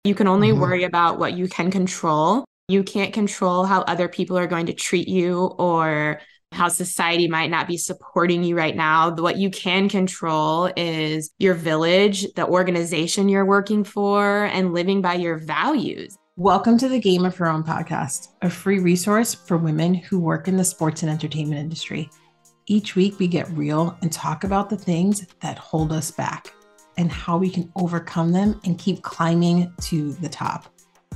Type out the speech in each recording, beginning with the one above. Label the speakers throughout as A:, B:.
A: You can only worry about what you can control. You can't control how other people are going to treat you or how society might not be supporting you right now. What you can control is your village, the organization you're working for, and living by your values.
B: Welcome to the Game of Her Own podcast, a free resource for women who work in the sports and entertainment industry. Each week, we get real and talk about the things that hold us back and how we can overcome them and keep climbing to the top.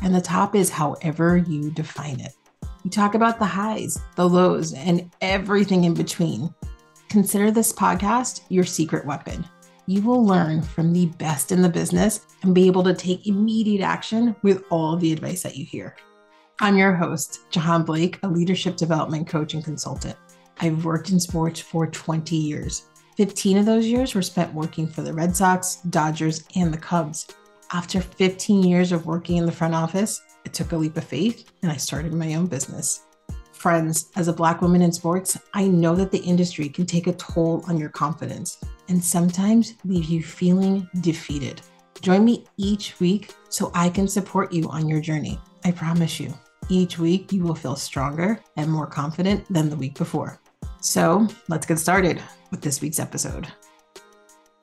B: And the top is however you define it. We talk about the highs, the lows, and everything in between. Consider this podcast your secret weapon. You will learn from the best in the business and be able to take immediate action with all of the advice that you hear. I'm your host, Jahaan Blake, a leadership development coach and consultant. I've worked in sports for 20 years. 15 of those years were spent working for the Red Sox, Dodgers, and the Cubs. After 15 years of working in the front office, I took a leap of faith and I started my own business. Friends, as a Black woman in sports, I know that the industry can take a toll on your confidence and sometimes leave you feeling defeated. Join me each week so I can support you on your journey. I promise you, each week you will feel stronger and more confident than the week before. So let's get started with this week's episode.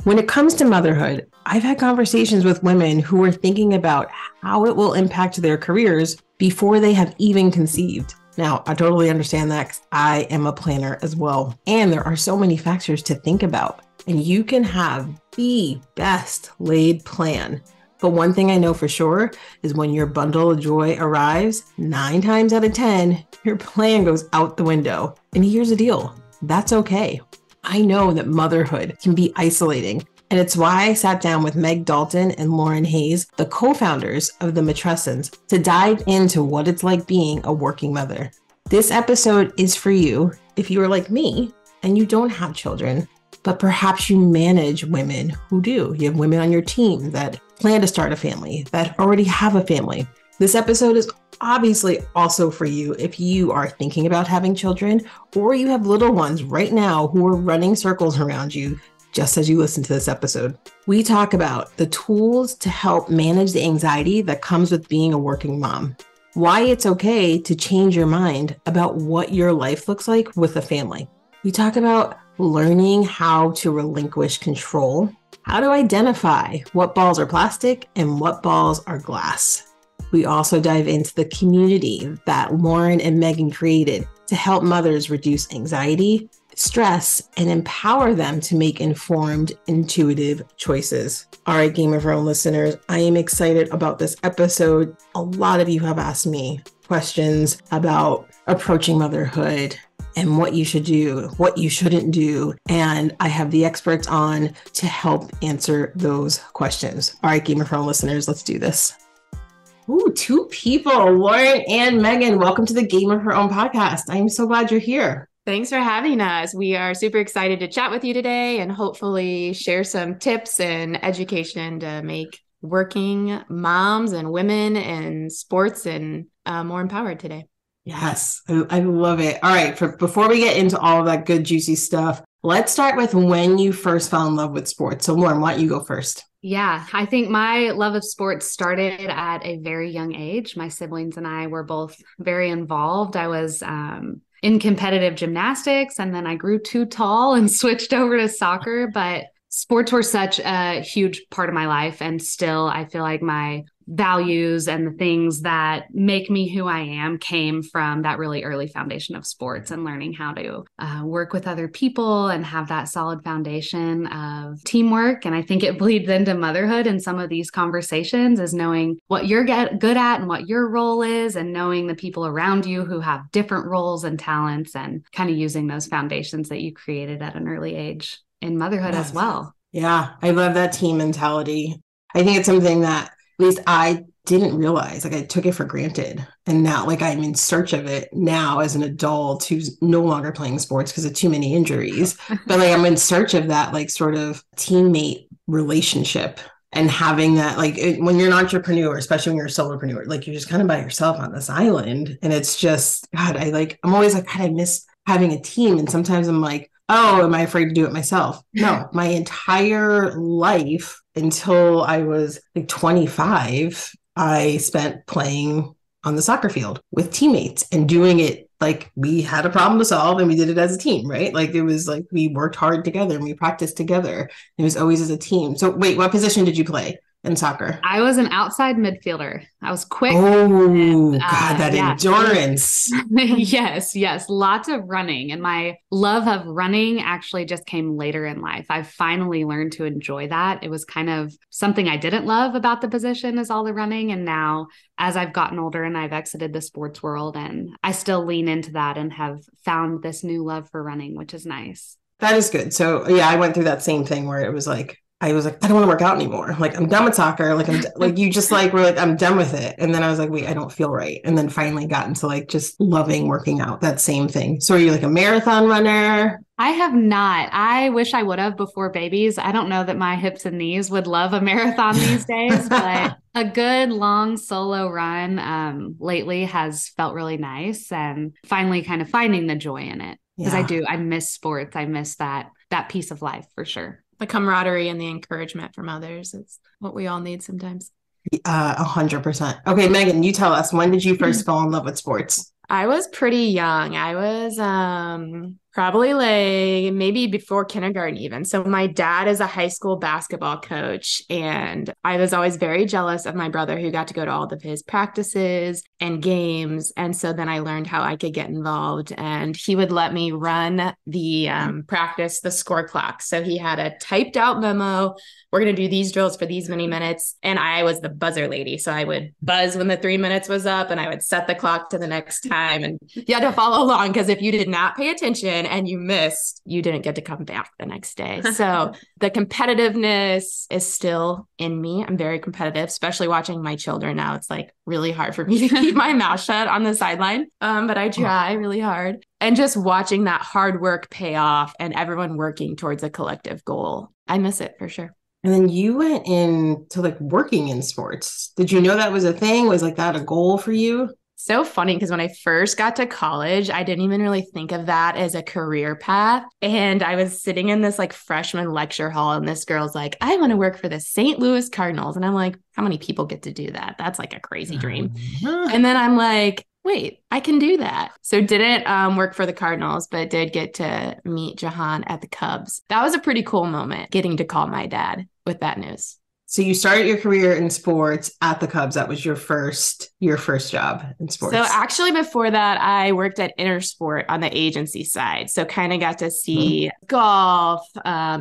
B: When it comes to motherhood, I've had conversations with women who are thinking about how it will impact their careers before they have even conceived. Now, I totally understand that because I am a planner as well. And there are so many factors to think about. And you can have the best laid plan. But one thing I know for sure is when your bundle of joy arrives, 9 times out of 10, your plan goes out the window. And here's the deal. That's okay. I know that motherhood can be isolating. And it's why I sat down with Meg Dalton and Lauren Hayes, the co-founders of The Matrescence, to dive into what it's like being a working mother. This episode is for you if you are like me and you don't have children, but perhaps you manage women who do. You have women on your team that plan to start a family, that already have a family. This episode is obviously also for you if you are thinking about having children or you have little ones right now who are running circles around you just as you listen to this episode. We talk about the tools to help manage the anxiety that comes with being a working mom, why it's okay to change your mind about what your life looks like with a family. We talk about learning how to relinquish control, how to identify what balls are plastic and what balls are glass. We also dive into the community that Lauren and Megan created to help mothers reduce anxiety, stress, and empower them to make informed, intuitive choices. All right, Game of Her Own listeners, I am excited about this episode. A lot of you have asked me questions about approaching motherhood and what you should do, what you shouldn't do. And I have the experts on to help answer those questions. All right, Game of Her Own listeners, let's do this. Ooh, 2 people, Lauren and Megan. Welcome to the Game of Her Own podcast. I'm so glad you're here.
A: Thanks for having us. We are super excited to chat with you today and hopefully share some tips and education to make working moms and women in sports and more empowered today.
B: Yes, I love it. All right, before we get into all of that good, juicy stuff, let's start with when you first fell in love with sports. So Lauren, why don't you go first?
C: Yeah, I think my love of sports started at a very young age. My siblings and I were both very involved. I was in competitive gymnastics, and then I grew too tall and switched over to soccer. But sports were such a huge part of my life. And still, I feel like my values and the things that make me who I am came from that really early foundation of sports and learning how to work with other people and have that solid foundation of teamwork. And I think it bleeds into motherhood and some of these conversations is knowing what you're good at and what your role is and knowing the people around you who have different roles and talents and kind of using those foundations that you created at an early age in motherhood as well.
B: Yeah, I love that team mentality. I think it's something that at least I didn't realize, like I took it for granted. And now like I'm in search of it now as an adult who's no longer playing sports because of too many injuries. But like I'm in search of that like sort of teammate relationship and having that like when you're an entrepreneur, especially when you're a solopreneur, like you're just kind of by yourself on this island. And it's just, God, I'm always like, God, I miss having a team. And sometimes I'm like, oh, am I afraid to do it myself? No, my entire life until I was like 25, I spent playing on the soccer field with teammates and doing it like we had a problem to solve and we did it as a team, right? Like it was like we worked hard together and we practiced together. It was always as a team. So wait, what position did you play in soccer?
C: I was an outside midfielder. I was quick.
B: Oh, God, that endurance.
C: Yes. Lots of running. And my love of running actually just came later in life. I finally learned to enjoy that. It was kind of something I didn't love about the position is all the running. And now as I've gotten older and I've exited the sports world, and I still lean into that and have found this new love for running, which is nice.
B: That is good. So yeah, I went through that same thing where it was like, I was like, I don't want to work out anymore. Like, I'm done with soccer. Like, I'm like, you just like, we're like, I'm done with it. And then I was like, wait, I don't feel right. And then finally got into like, just loving working out, that same thing. So are you like a marathon runner?
C: I have not. I wish I would have before babies. I don't know that my hips and knees would love a marathon these days, but a good long solo run lately has felt really nice, and finally kind of finding the joy in it. Because I miss sports. I miss that piece of life for sure.
A: The camaraderie and the encouragement from others is what we all need sometimes.
B: 100%. Okay, Megan, you tell us, when did you first fall in love with sports?
A: I was pretty young. I was probably like maybe before kindergarten even. So my dad is a high school basketball coach, and I was always very jealous of my brother who got to go to all of his practices and games. And so then I learned how I could get involved, and he would let me run the practice, the score clock. So he had a typed out memo. We're going to do these drills for these many minutes. And I was the buzzer lady. So I would buzz when the 3 minutes was up, and I would set the clock to the next time. And you had to follow along, because if you did not pay attention and you missed, you didn't get to come back the next day. So the competitiveness is still in me. I'm very competitive, especially watching my children now. It's like really hard for me to keep my mouth shut on the sideline. But I try really hard. And just watching that hard work pay off and everyone working towards a collective goal. I miss it for sure.
B: And then you went into like working in sports. Did you know that was a thing? Was like that a goal for you?
A: So funny, because when I first got to college, I didn't even really think of that as a career path. And I was sitting in this like freshman lecture hall, and this girl's like, I want to work for the St. Louis Cardinals. And I'm like, how many people get to do that? That's like a crazy dream. And then I'm like, wait, I can do that. So didn't work for the Cardinals, but did get to meet Jahaan at the Cubs. That was a pretty cool moment, getting to call my dad with that news.
B: So you started your career in sports at the Cubs. That was your first job in sports.
A: So actually before that, I worked at Intersport on the agency side. So kind of got to see golf,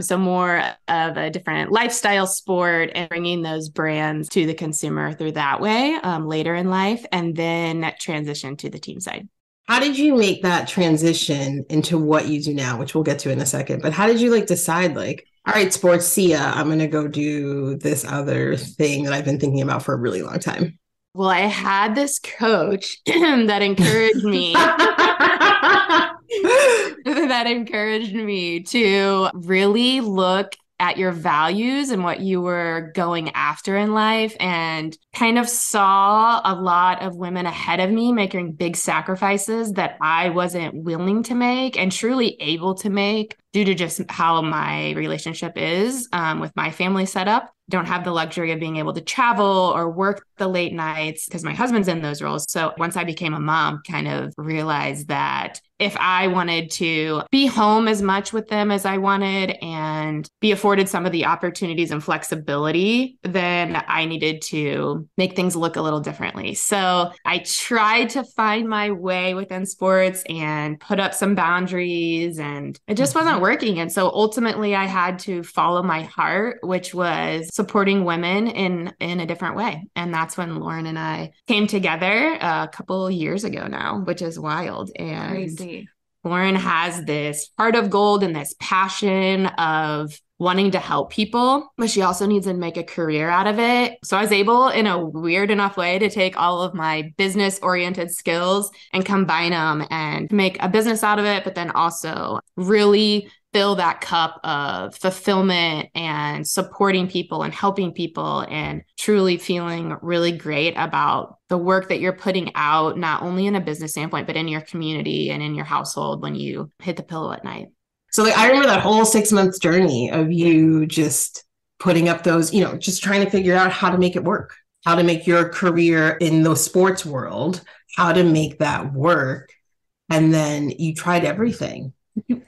A: so more of a different lifestyle sport, and bringing those brands to the consumer through that way later in life, and then transition to the team side.
B: How did you make that transition into what you do now, which we'll get to in a second, but how did you like decide like, all right, sports, see ya, I'm going to go do this other thing that I've been thinking about for a really long time?
A: Well, I had this coach that encouraged me to really look at your values and what you were going after in life, and kind of saw a lot of women ahead of me making big sacrifices that I wasn't willing to make and truly able to make due to just how my relationship is with my family setup. Don't have the luxury of being able to travel or work the late nights because my husband's in those roles. So once I became a mom, kind of realized that if I wanted to be home as much with them as I wanted and be afforded some of the opportunities and flexibility, then I needed to make things look a little differently. So I tried to find my way within sports and put up some boundaries, and it just wasn't working. And so ultimately I had to follow my heart, which was supporting women in a different way. And that's when Lauren and I came together a couple of years ago now, which is wild. And crazy. Lauren has this heart of gold and this passion of wanting to help people, but she also needs to make a career out of it. So I was able, in a weird enough way, to take all of my business-oriented skills and combine them and make a business out of it, but then also really fill that cup of fulfillment and supporting people and helping people and truly feeling really great about the work that you're putting out, not only in a business standpoint, but in your community and in your household when you hit the pillow at night.
B: So like, I remember that whole 6 months journey of you just putting up those, just trying to figure out how to make it work. how to make your career in the sports world, how to make that work. And then you tried everything.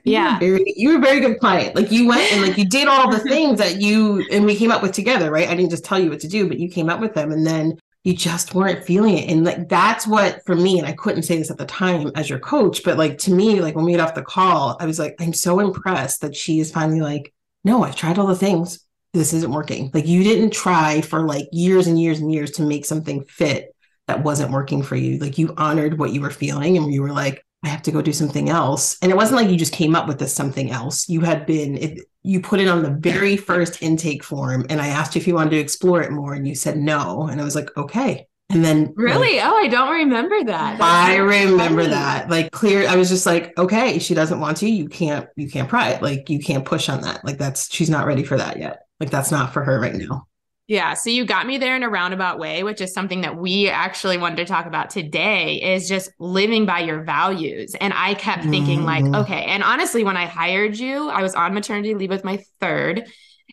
A: Yeah.
B: You were a very good client. Like you went and like you did all the things that we came up with together, right? I didn't just tell you what to do, but you came up with them, and then you just weren't feeling it. And like that's what for me, and I couldn't say this at the time as your coach, but like to me, like when we got off the call, I was like, I'm so impressed that she is finally like, no, I've tried all the things. This isn't working. Like you didn't try for like years and years and years to make something fit that wasn't working for you. Like you honored what you were feeling, and you were like, I have to go do something else. And it wasn't like you just came up with this something else. You put it on the very first intake form. And I asked you if you wanted to explore it more. And you said no. And I was like, okay. And then
A: really? Oh, I don't remember that.
B: I remember that. Like clear. I was just like, okay, she doesn't want to, you can't pry it. Like you can't push on that. Like she's not ready for that yet. Like that's not for her right now.
A: Yeah. So you got me there in a roundabout way, which is something that we actually wanted to talk about today, is just living by your values. And I kept thinking like, okay. And honestly, when I hired you, I was on maternity leave with my third,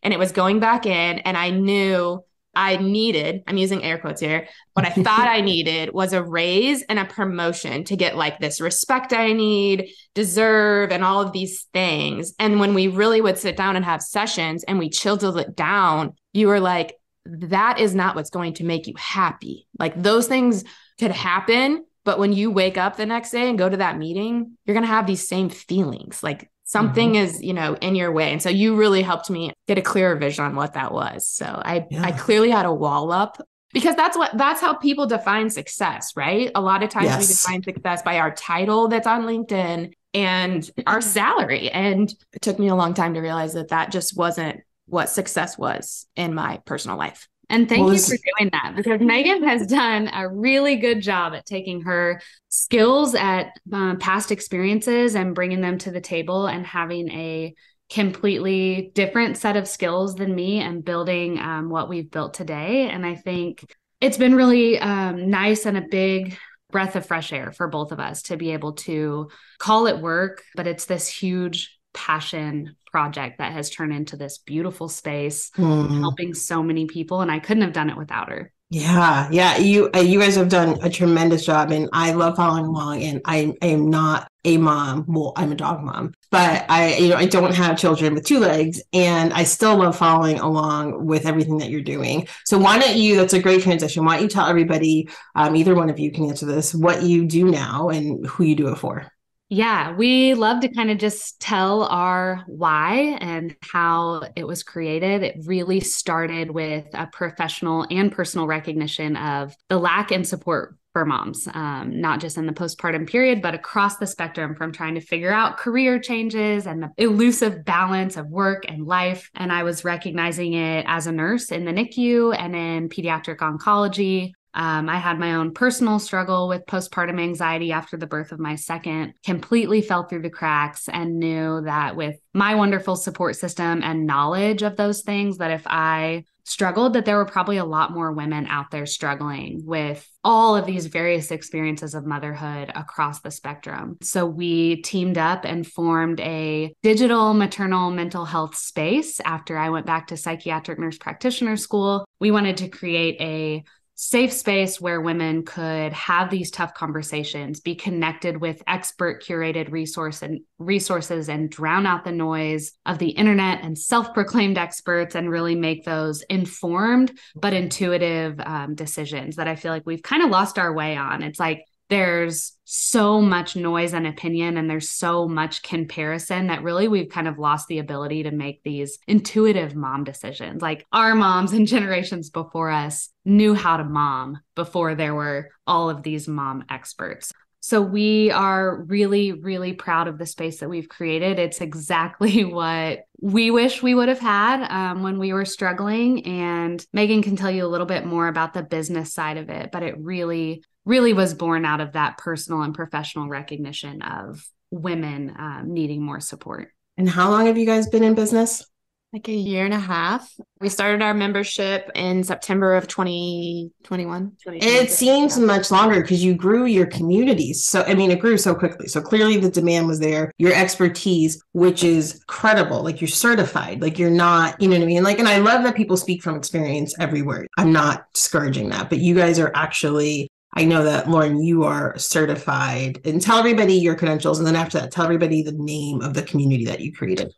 A: and it was going back in, and I knew I needed, I'm using air quotes here, what I thought I needed was a raise and a promotion to get like this respect I need, deserve, and all of these things. And when we really would sit down and have sessions and we chiseled it down, you were like, that is not what's going to make you happy. Like those things could happen, but when you wake up the next day and go to that meeting, you're going to have these same feelings. Like something is, in your way. And so you really helped me get a clearer vision on what that was. So I clearly had a wall up, because that's how people define success, right? A lot of times we define success by our title that's on LinkedIn and our salary. And it took me a long time to realize that just wasn't what success was in my personal life.
C: And thank you for doing that, because Megan has done a really good job at taking her skills at past experiences and bringing them to the table and having a completely different set of skills than me and building what we've built today. And I think it's been really nice and a big breath of fresh air for both of us to be able to call it work, but it's this huge passion project that has turned into this beautiful space, helping so many people. And I couldn't have done it without her.
B: Yeah. You guys have done a tremendous job, and I love following along. And I am not a mom. Well, I'm a dog mom, but I don't have children with two legs, and I still love following along with everything that you're doing. So why don't you, that's a great transition. Why don't you tell everybody, either one of you can answer this, what you do now and who you do it for?
C: Yeah, we love to kind of just tell our why and how it was created. It really started with a professional and personal recognition of the lack in support for moms, not just in the postpartum period, but across the spectrum, from trying to figure out career changes and the elusive balance of work and life. And I was recognizing it as a nurse in the NICU and in pediatric oncology. I had my own personal struggle with postpartum anxiety after the birth of my second, completely fell through the cracks, and knew that with my wonderful support system and knowledge of those things, that if I struggled, that there were probably a lot more women out there struggling with all of these various experiences of motherhood across the spectrum. So we teamed up and formed a digital maternal mental health space after I went back to psychiatric nurse practitioner school. We wanted to create a safe space where women could have these tough conversations, be connected with expert curated resources and drown out the noise of the internet and self-proclaimed experts, and really make those informed but intuitive decisions that I feel like we've kind of lost our way on. It's like there's so much noise and opinion, and there's so much comparison that really we've kind of lost the ability to make these intuitive mom decisions. Like our moms and generations before us knew how to mom before there were all of these mom experts. So we are really, really proud of the space that we've created. It's exactly what we wish we would have had when we were struggling. And Megan can tell you a little bit more about the business side of it, but it really was born out of that personal and professional recognition of women needing more support.
B: And how long have you guys been in business?
A: like a year and a half. We started our membership in September of 2021.
B: And it seems much longer because you grew your communities. So, I mean, it grew so quickly. So clearly the demand was there, your expertise, which is credible. Like you're certified, like you're not, you know what I mean? Like, and I love that people speak from experience everywhere. I'm not discouraging that, but you guys are actually, I know that, Lauren, you are certified. And tell everybody your credentials. And then after that, tell everybody the name of the community that you created.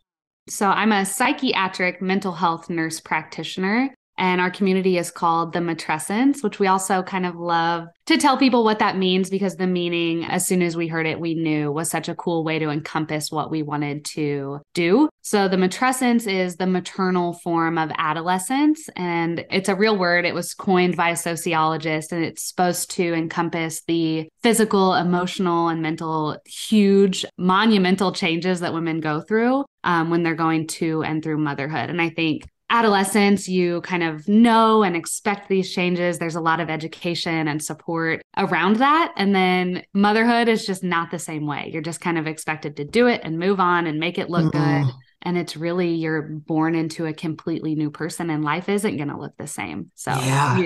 C: So I'm a psychiatric mental health nurse practitioner, and our community is called The Matrescence, which we also kind of love to tell people what that means, because the meaning, as soon as we heard it, we knew was such a cool way to encompass what we wanted to do. So the matrescence is the maternal form of adolescence, and it's a real word. It was coined by a sociologist, and it's supposed to encompass the physical, emotional, and mental, huge, monumental changes that women go through when they're going to and through motherhood. And I think adolescence, you kind of know and expect these changes. There's a lot of education and support around that. And then motherhood is just not the same way. You're just kind of expected to do it and move on and make it look good. And it's really, you're born into a completely new person, and life isn't going to look the same. So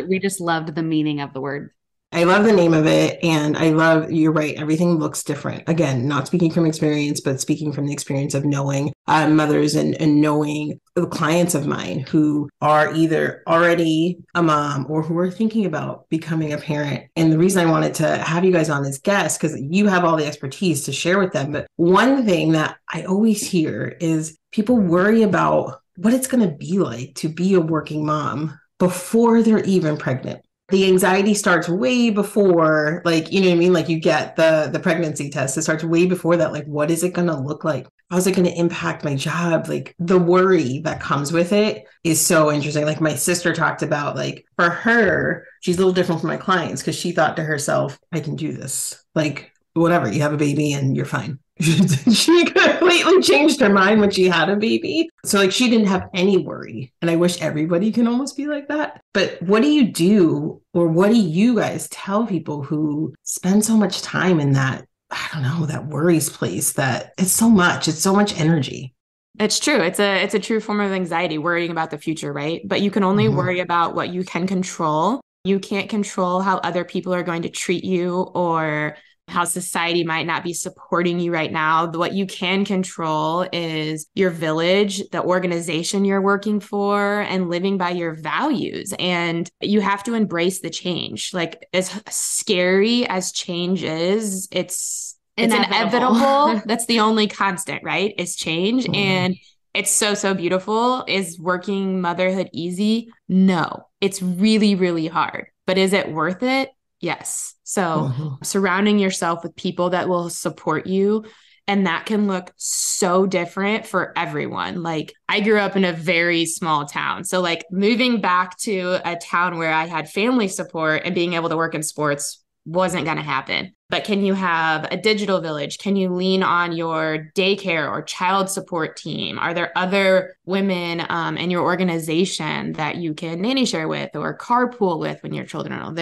C: we just loved the meaning of the word.
B: I love the name of it. And I love, you're right, everything looks different. Again, not speaking from experience, but speaking from the experience of knowing mothers and knowing the clients of mine who are either already a mom or who are thinking about becoming a parent. And the reason I wanted to have you guys on as guests, because you have all the expertise to share with them. But one thing that I always hear is people worry about what it's going to be like to be a working mom before they're even pregnant. The anxiety starts way before, like, you know what I mean? Like you get the pregnancy test. It starts way before that. Like, what is it going to look like? How's it going to impact my job? Like the worry that comes with it is so interesting. Like my sister talked about, like for her, she's a little different from my clients because she thought to herself, I can do this. Like whatever, you have a baby and you're fine. She completely changed her mind when she had a baby. So like she didn't have any worry. And I wish everybody can almost be like that. But what do you do, or what do you guys tell people who spend so much time in that, I don't know, that worries place, that it's so much energy?
A: It's true. It's a true form of anxiety, worrying about the future, right? But you can only worry about what you can control. You can't control how other people are going to treat you or how society might not be supporting you right now. What you can control is your village, the organization you're working for, and living by your values. And you have to embrace the change. Like as scary as change is, it's inevitable. That's the only constant, right? Is change. And it's so beautiful. Is working motherhood easy? No, it's really, really hard. But is it worth it? Yes. So surrounding yourself with people that will support you. And that can look so different for everyone. Like I grew up in a very small town. So like moving back to a town where I had family support and being able to work in sports wasn't going to happen. But can you have a digital village? Can you lean on your daycare or child support team? Are there other women in your organization that you can nanny share with or carpool with when your children are old?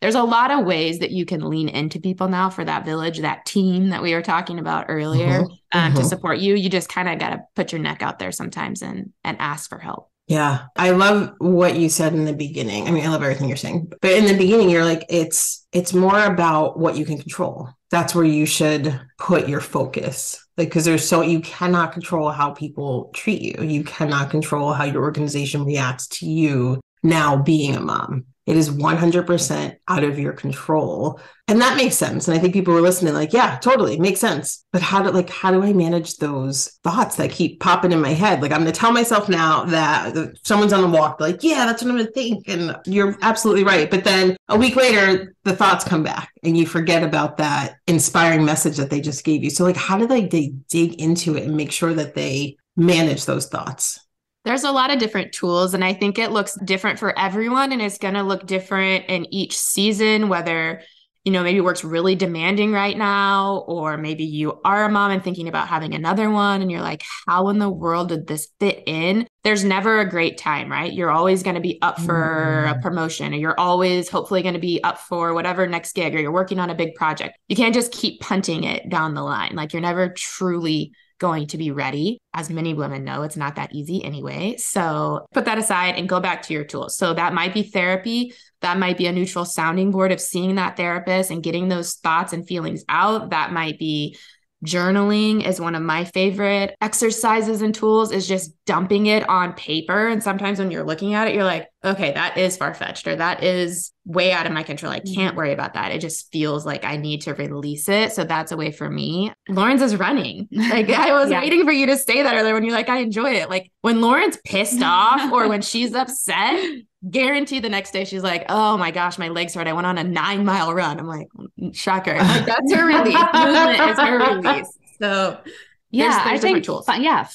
A: There's a lot of ways that you can lean into people now for that village, that team that we were talking about earlier, to support you. You just kind of got to put your neck out there sometimes and ask for help.
B: Yeah. I love what you said in the beginning. I mean, I love everything you're saying, but in the beginning, you're like, it's more about what you can control. That's where you should put your focus. Like, because you cannot control how people treat you. You cannot control how your organization reacts to you now being a mom. It is 100% out of your control. And that makes sense. And I think people were listening like, yeah, totally makes sense. But how do I manage those thoughts that keep popping in my head? Like I'm going to tell myself now that someone's on the walk, like, yeah, that's what I'm going to think. And you're absolutely right. But then a week later, the thoughts come back and you forget about that inspiring message that they just gave you. So like, how do they dig into it and make sure that they manage those thoughts?
A: There's a lot of different tools, and I think it looks different for everyone, and it's going to look different in each season, whether, maybe work's really demanding right now, or maybe you are a mom and thinking about having another one, and you're like, how in the world did this fit in? There's never a great time, right? You're always going to be up for a promotion, or you're always hopefully going to be up for whatever next gig, or you're working on a big project. You can't just keep punting it down the line. Like you're never truly going to be ready. As many women know, it's not that easy anyway. So put that aside and go back to your tools. So that might be therapy. That might be a neutral sounding board of seeing that therapist and getting those thoughts and feelings out. That might be journaling is one of my favorite exercises and tools, is just dumping it on paper. And sometimes when you're looking at it, you're like, okay, that is far-fetched, or that is way out of my control. I can't worry about that. It just feels like I need to release it. So that's a way for me. Lauren's is running. Like I was waiting for you to say that earlier when you're like, I enjoy it. Like when Lauren's pissed off or when she's upset, guarantee the next day she's like, oh my gosh, my legs hurt. I went on a 9-mile run. I'm like, shocker. Like that's her release. Movement is her release. So
C: yeah,
A: there's
C: I think,
A: tools.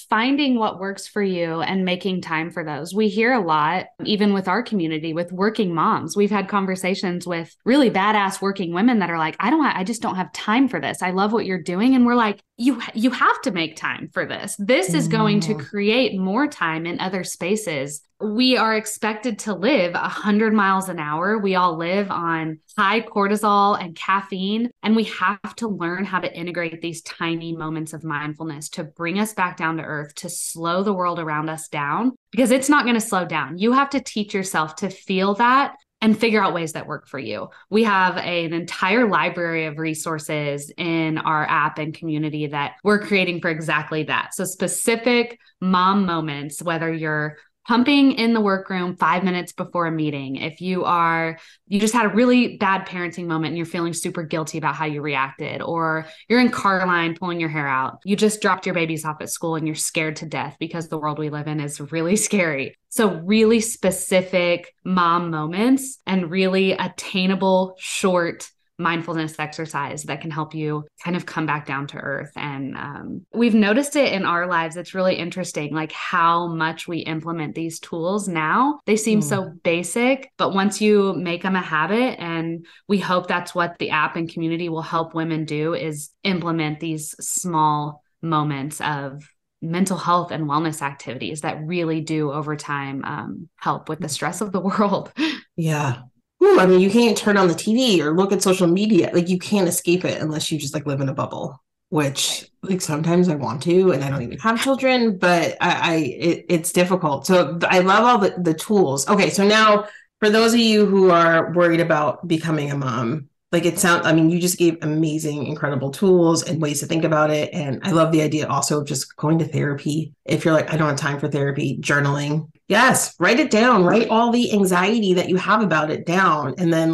C: Finding what works for you and making time for those. We hear a lot, even with our community, with working moms. We've had conversations with really badass working women that are like, I just don't have time for this. I love what you're doing. And we're like, you have to make time for this. This is going to create more time in other spaces. We are expected to live 100 miles an hour. We all live on high cortisol and caffeine, and we have to learn how to integrate these tiny moments of mindfulness to bring us back down to earth, to slow the world around us down, because it's not going to slow down. You have to teach yourself to feel that and figure out ways that work for you. We have an entire library of resources in our app and community that we're creating for exactly that. So specific mom moments, whether you're pumping in the workroom 5 minutes before a meeting, if you just had a really bad parenting moment and you're feeling super guilty about how you reacted, or you're in car line pulling your hair out, you just dropped your babies off at school and you're scared to death because the world we live in is really scary. So really specific mom moments and really attainable, short mindfulness exercise that can help you kind of come back down to earth. And we've noticed it in our lives. It's really interesting, like how much we implement these tools now. They seem so basic, but once you make them a habit, and we hope that's what the app and community will help women do, is implement these small moments of mental health and wellness activities that really do over time help with the stress of the world.
B: Yeah. Ooh, I mean, you can't turn on the TV or look at social media. Like you can't escape it unless you just like live in a bubble, which like sometimes I want to, and I don't even have children, but it's difficult. So I love all the tools. Okay. So now for those of you who are worried about becoming a mom, like you just gave amazing, incredible tools and ways to think about it. And I love the idea also of just going to therapy. If you're like, I don't have time for therapy, journaling. Yes, write it down, write all the anxiety that you have about it down. And then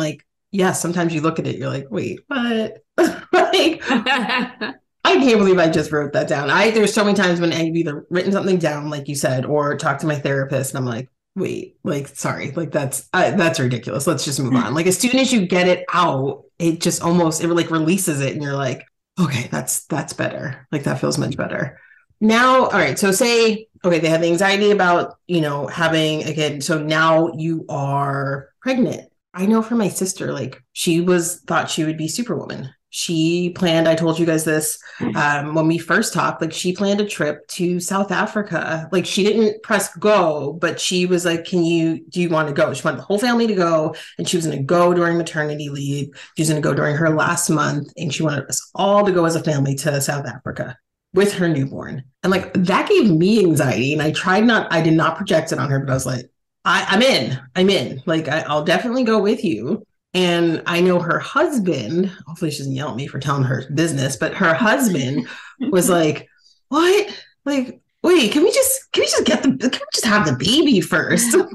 B: sometimes you look at it, you're like, wait, what? Like, I can't believe I just wrote that down. There's so many times when I've either written something down, like you said, or talked to my therapist and I'm like, wait, sorry, that's ridiculous. Let's just move on. Like as soon as you get it out, it just it releases it and you're like, okay, that's better. Like that feels much better. Now, all right. So say, okay, they have anxiety about, having a kid. So now you are pregnant. I know for my sister, like she thought she would be Superwoman. She planned, I told you guys this when we first talked, like she planned a trip to South Africa. Like she didn't press go, but she was like, do you want to go? She wanted the whole family to go. And she was going to go during maternity leave. She was going to go during her last month. And she wanted us all to go as a family to South Africa with her newborn. And like, that gave me anxiety. And I did not project it on her, but I was like, I'm in. Like, I'll definitely go with you. And I know her husband, hopefully she doesn't yell at me for telling her business, but her husband was like, what? Like, wait, can we just have the baby first? Can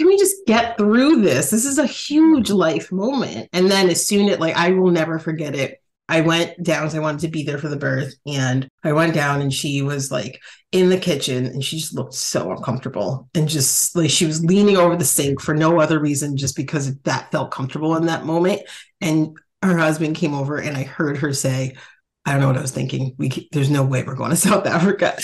B: we just get through this? This is a huge life moment. And then as soon as I will never forget it. I went down because I wanted to be there for the birth, and I went down and she was like in the kitchen and she just looked so uncomfortable and just like she was leaning over the sink for no other reason, just because that felt comfortable in that moment. And her husband came over and I heard her say, I don't know what I was thinking. There's no way we're going to South Africa.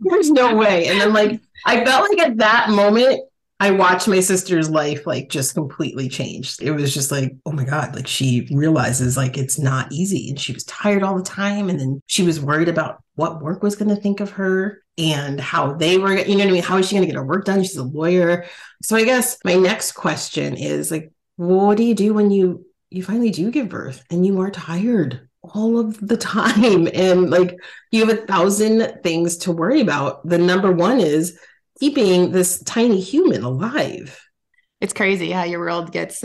B: There's no way. And then I felt like at that moment, I watched my sister's life just completely change. It was just like, oh my God, she realizes it's not easy, and she was tired all the time. And then she was worried about what work was going to think of her and how they were, you know what I mean? How is she going to get her work done? She's a lawyer. So I guess my next question is what do you do when you finally do give birth and you are tired? all of the time. And like, you have 1,000 things to worry about. The number one is keeping this tiny human alive.
A: It's crazy how your world gets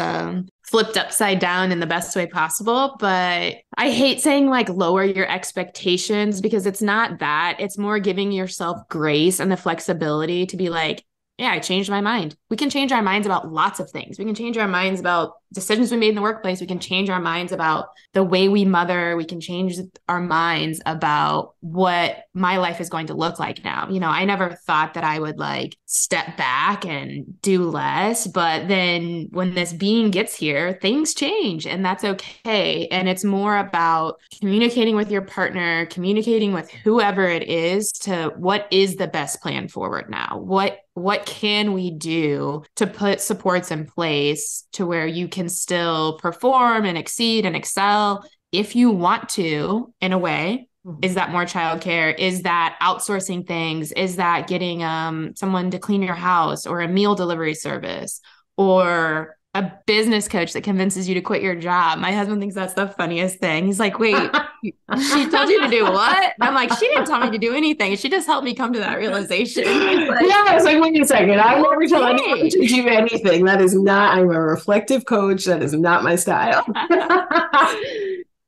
A: flipped upside down in the best way possible. But I hate saying like lower your expectations, because it's not that. It's more giving yourself grace and the flexibility to be like, yeah, I changed my mind. We can change our minds about lots of things. We can change our minds about decisions we made in the workplace. We can change our minds about the way we mother. We can change our minds about what my life is going to look like now. You know, I never thought that I would like step back and do less. But then when this being gets here, things change, and that's okay. And it's more about communicating with your partner, communicating with whoever it is, to what is the best plan forward now? What can we do to put supports in place to where you can still perform and exceed and excel if you want to, in a way? Is that more childcare? Is that outsourcing things? Is that getting someone to clean your house, or a meal delivery service, or a business coach that convinces you to quit your job? My husband thinks that's the funniest thing. He's like, wait, she told you to do what? And I'm like, she didn't tell me to do anything. She just helped me come to that realization.
B: Like, yeah, I was like, wait a second. I never tell anyone to do anything. That is not, I'm a reflective coach. That is not my style.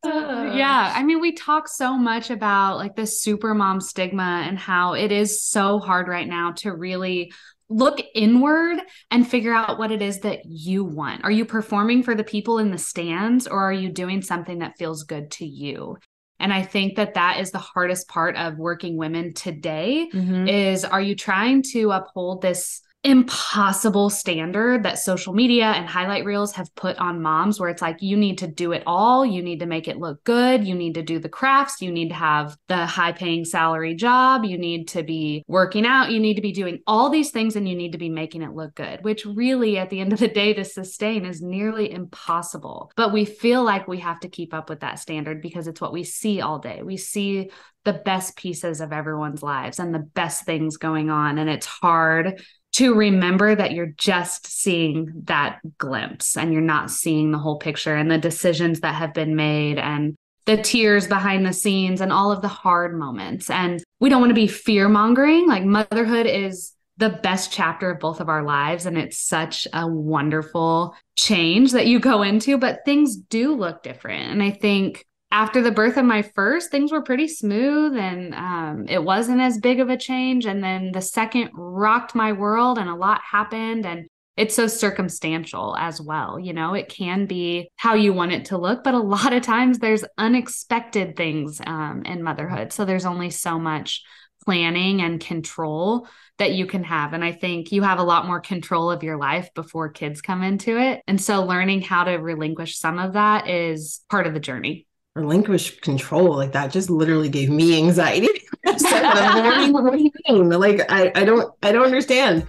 C: Yeah. I mean, we talk so much about like the super mom stigma and how it is so hard right now to really look inward and figure out what it is that you want. Are you performing for the people in the stands, or are you doing something that feels good to you? And I think that that is the hardest part of working women today, is, are you trying to uphold this impossible standard that social media and highlight reels have put on moms, where it's like, you need to do it all. You need to make it look good. You need to do the crafts. You need to have the high paying salary job. You need to be working out. You need to be doing all these things, and you need to be making it look good, which really at the end of the day to sustain is nearly impossible. But we feel like we have to keep up with that standard because it's what we see all day. We see the best pieces of everyone's lives and the best things going on. And it's hard to remember that you're just seeing that glimpse and you're not seeing the whole picture, and the decisions that have been made, and the tears behind the scenes, and all of the hard moments. And we don't want to be fear mongering. Like, motherhood is the best chapter of both of our lives, and it's such a wonderful change that you go into, but things do look different. And I think after the birth of my first, things were pretty smooth, and it wasn't as big of a change. And then the second rocked my world, and a lot happened. And it's so circumstantial as well. You know, it can be how you want it to look, but a lot of times there's unexpected things in motherhood. So there's only so much planning and control that you can have. And I think you have a lot more control of your life before kids come into it. And so learning how to relinquish some of that is part of the journey.
B: Relinquish control, like that just literally gave me anxiety. What do you mean? Like, I don't understand.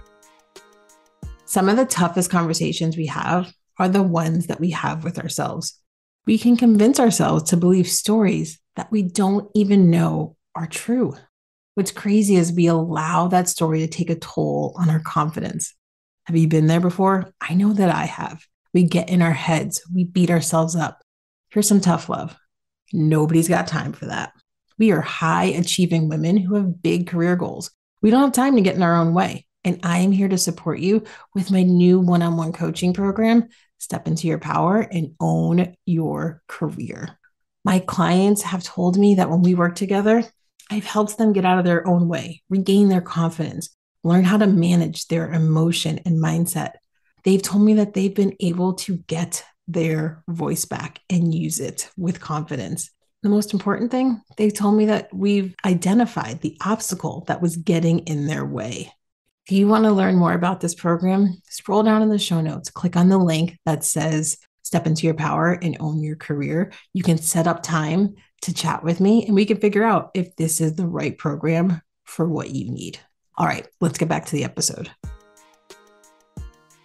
B: Some of the toughest conversations we have are the ones that we have with ourselves. We can convince ourselves to believe stories that we don't even know are true. What's crazy is we allow that story to take a toll on our confidence. Have you been there before? I know that I have. We get in our heads. We beat ourselves up. Here's some tough love. Nobody's got time for that. We are high achieving women who have big career goals. We don't have time to get in our own way. And I am here to support you with my new one-on-one coaching program, Step Into Your Power and Own Your Career. My clients have told me that when we work together, I've helped them get out of their own way, regain their confidence, learn how to manage their emotion and mindset. They've told me that they've been able to get their voice back and use it with confidence. The most important thing, they've told me that we've identified the obstacle that was getting in their way. If you want to learn more about this program, scroll down in the show notes, click on the link that says Step Into Your Power and Own Your Career. You can set up time to chat with me, and we can figure out if this is the right program for what you need. All right, let's get back to the episode.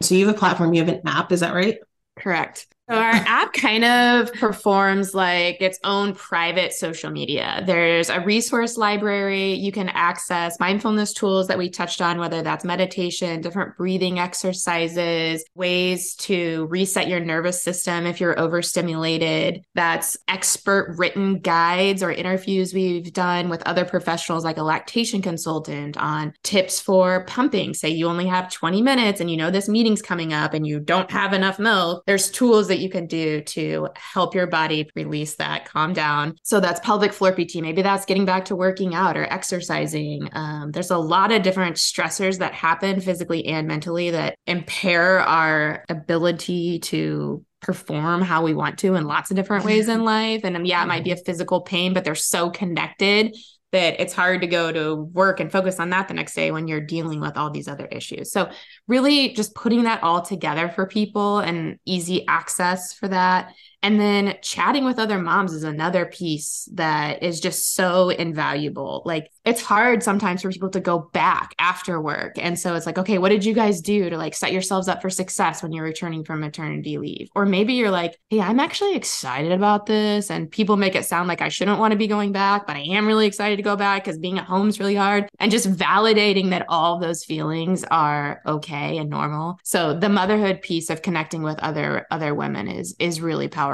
B: So you have a platform, you have an app, is that right?
A: Correct. So our app kind of performs like its own private social media. There's a resource library. You can access mindfulness tools that we touched on, whether that's meditation, different breathing exercises, ways to reset your nervous system if you're overstimulated. That's expert written guides or interviews we've done with other professionals like a lactation consultant on tips for pumping. Say you only have 20 minutes and you know this meeting's coming up and you don't have enough milk. There's tools that you can do to help your body release that, calm down. So that's pelvic floor PT. Maybe that's getting back to working out or exercising. There's a lot of different stressors that happen physically and mentally that impair our ability to perform how we want to in lots of different ways in life. And yeah, it might be a physical pain, but they're so connected that it's hard to go to work and focus on that the next day when you're dealing with all these other issues. So really just putting that all together for people and easy access for that. And then chatting with other moms is another piece that is just so invaluable. Like it's hard sometimes for people to go back after work. And so it's like, okay, what did you guys do to like set yourselves up for success when you're returning from maternity leave? Or maybe you're like, hey, I'm actually excited about this. And people make it sound like I shouldn't want to be going back, but I am really excited to go back because being at home is really hard. And just validating that all those feelings are okay and normal. So the motherhood piece of connecting with other women is really powerful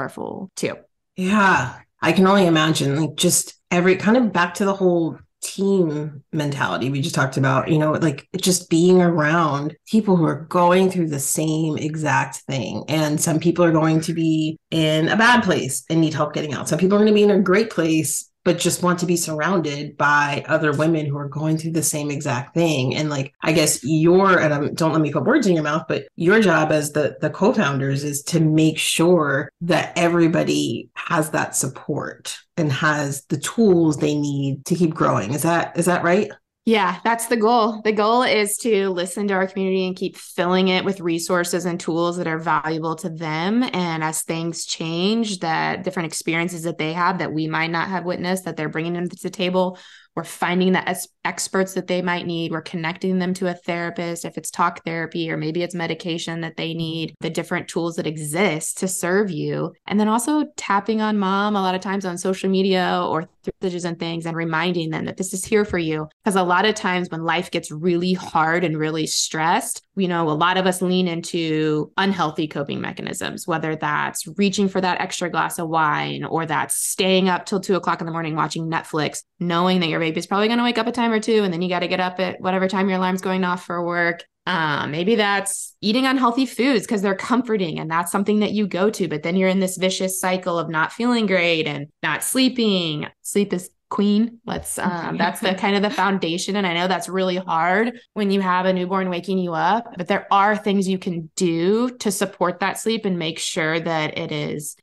A: too.
B: Yeah, I can only imagine like just every kind of back to the whole team mentality we just talked about, like just being around people who are going through the same exact thing. And some people are going to be in a bad place and need help getting out. Some people are going to be in a great place but just want to be surrounded by other women who are going through the same exact thing. And like, I guess don't let me put words in your mouth, but your job as the co-founders is to make sure that everybody has that support and has the tools they need to keep growing. Is that right?
A: Yeah, that's the goal. The goal is to listen to our community and keep filling it with resources and tools that are valuable to them. And as things change, that different experiences that they have that we might not have witnessed, that they're bringing them to the table, we're finding the experts that they might need. We're connecting them to a therapist, if it's talk therapy, or maybe it's medication that they need, the different tools that exist to serve you. And then also tapping on mom a lot of times on social media or through messages and things and reminding them that this is here for you. Because a lot of times when life gets really hard and really stressed, a lot of us lean into unhealthy coping mechanisms, whether that's reaching for that extra glass of wine or that's staying up till 2:00 in the morning watching Netflix, knowing that your baby's probably going to wake up a time or two and then you got to get up at whatever time your alarm's going off for work. Maybe that's eating unhealthy foods because they're comforting and that's something that you go to, but then you're in this vicious cycle of not feeling great and not sleeping. Sleep is queen. That's the kind of the foundation. And I know that's really hard when you have a newborn waking you up, but there are things you can do to support that sleep and make sure that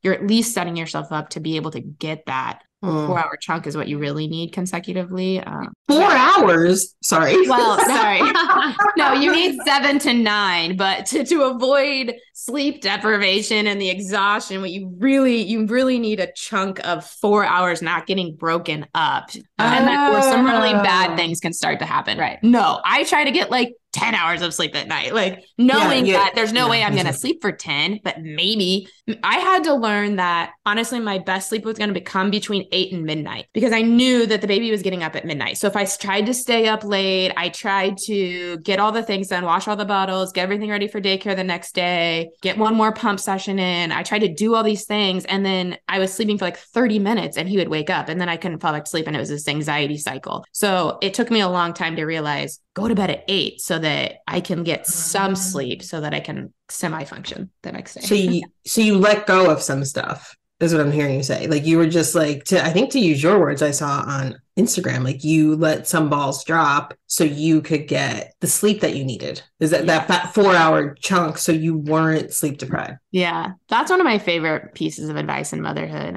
A: you're at least setting yourself up to be able to get that 4-hour chunk is what you really need consecutively.
B: 4 hours? Sorry.
A: Well, sorry. No, you need 7 to 9, but to avoid sleep deprivation and the exhaustion, you really need a chunk of 4 hours not getting broken up. And then where some really bad things can start to happen.
C: Right.
A: No, I try to get like 10 hours of sleep at night, like knowing that there's no way I'm going to sleep for 10, but maybe I had to learn that honestly, my best sleep was going to come between 8 and midnight because I knew that the baby was getting up at midnight. So if I tried to stay up late, I tried to get all the things done, wash all the bottles, get everything ready for daycare the next day, get one more pump session in. I tried to do all these things. And then I was sleeping for like 30 minutes and he would wake up and then I couldn't fall back to sleep. And it was this anxiety cycle. So it took me a long time to realize go to bed at 8 so that I can get some sleep so that I can semi-function the next day.
B: So you let go of some stuff is what I'm hearing you say. Like you were just like, I think to use your words I saw on Instagram, like you let some balls drop so you could get the sleep that you needed. Is that 4-hour chunk so you weren't sleep deprived?
A: Yeah, that's one of my favorite pieces of advice in motherhood.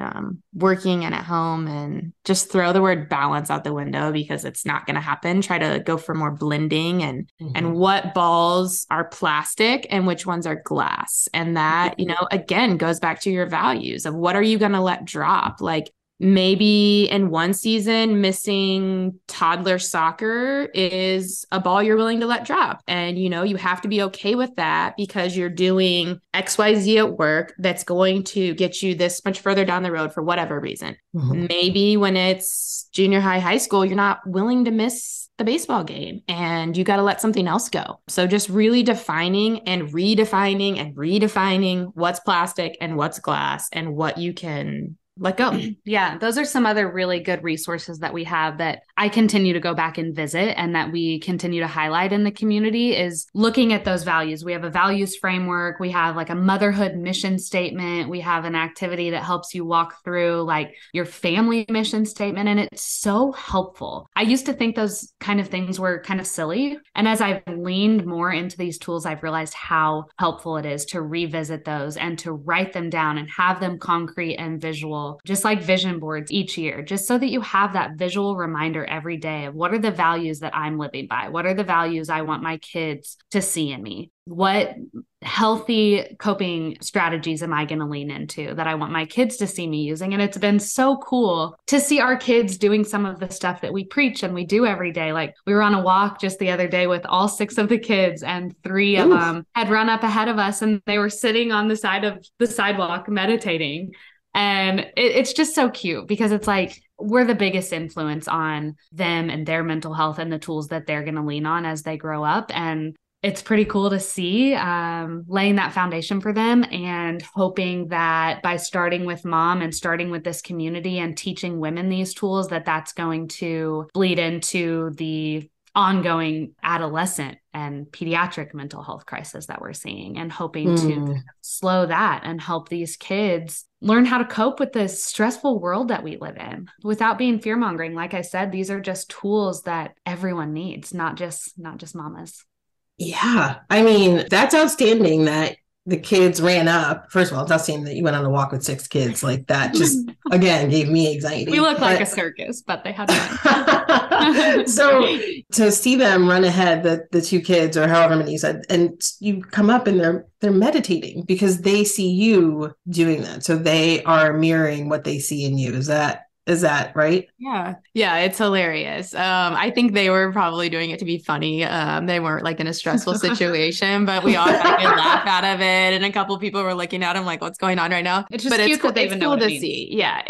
A: Working and at home, and just throw the word balance out the window because it's not going to happen. Try to go for more blending and what balls are plastic and which ones are glass. And that, again, goes back to your values of what are you going to let drop? Like maybe in one season, missing toddler soccer is a ball you're willing to let drop. And, you have to be okay with that because you're doing XYZ at work that's going to get you this much further down the road for whatever reason. Mm-hmm. Maybe when it's junior high, high school, you're not willing to miss the baseball game and you got to let something else go. So just really defining and redefining what's plastic and what's glass and what you can let go.
C: Yeah, those are some other really good resources that we have that I continue to go back and visit and that we continue to highlight in the community is looking at those values. We have a values framework. We have like a motherhood mission statement. We have an activity that helps you walk through like your family mission statement. And it's so helpful. I used to think those kind of things were kind of silly. And as I've leaned more into these tools, I've realized how helpful it is to revisit those and to write them down and have them concrete and visual, just like vision boards each year, just so that you have that visual reminder every day of what are the values that I'm living by? What are the values I want my kids to see in me? What healthy coping strategies am I going to lean into that I want my kids to see me using? And it's been so cool to see our kids doing some of the stuff that we preach and we do every day. Like we were on a walk just the other day with all 6 of the kids and 3 of them had run up ahead of us and they were sitting on the side of the sidewalk meditating. And it's just so cute because it's like we're the biggest influence on them and their mental health and the tools that they're going to lean on as they grow up. And it's pretty cool to see laying that foundation for them and hoping that by starting with mom and starting with this community and teaching women these tools, that's going to bleed into the ongoing adolescent and pediatric mental health crisis that we're seeing and hoping to slow that and help these kids learn how to cope with this stressful world that we live in without being fear-mongering. Like I said, these are just tools that everyone needs, not just mamas.
B: Yeah. I mean, that's outstanding that the kids ran up. First of all, it's outstanding that you went on a walk with 6 kids. Like that just, again, gave me anxiety.
C: We look like a circus, but they had
B: So to see them run ahead, the 2 kids or however many you said, and you come up and they're meditating because they see you doing that. So they are mirroring what they see in you. Is that right?
A: Yeah. Yeah. It's hilarious. I think they were probably doing it to be funny. They weren't like in a stressful situation, but we all got a good laugh out of it. And a couple of people were looking at them like, what's going on right now?
C: It's just cute that they even know what it means.
A: See. Yeah.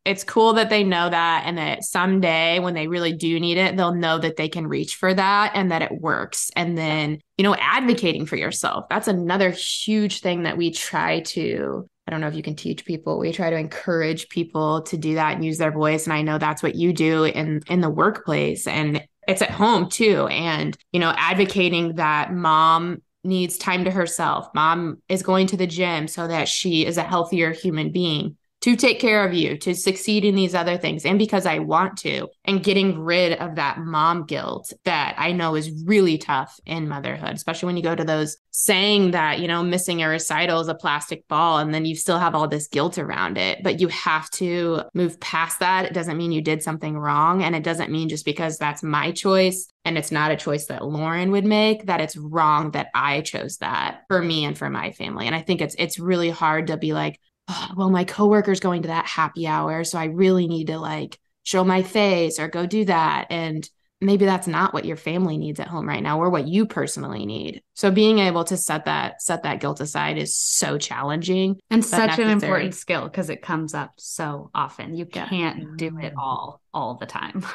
A: It's cool that they know that and that someday when they really do need it, they'll know that they can reach for that and that it works. And then, advocating for yourself. That's another huge thing that we try to, I don't know if you can teach people. We try to encourage people to do that and use their voice. And I know that's what you do in the workplace and it's at home too. And, advocating that mom needs time to herself. Mom is going to the gym so that she is a healthier human being to take care of you, to succeed in these other things. And because I want to, and getting rid of that mom guilt that I know is really tough in motherhood, especially when you go to those saying that, missing a recital is a plastic ball. And then you still have all this guilt around it, but you have to move past that. It doesn't mean you did something wrong. And it doesn't mean just because that's my choice and it's not a choice that Lauren would make, that it's wrong that I chose that for me and for my family. And I think it's really hard to be like, oh, well, my coworker's going to that happy hour, so I really need to like show my face or go do that. And maybe that's not what your family needs at home right now or what you personally need. So being able to set that guilt aside is so challenging
C: and such an important skill because it comes up so often. You can't do it all the time.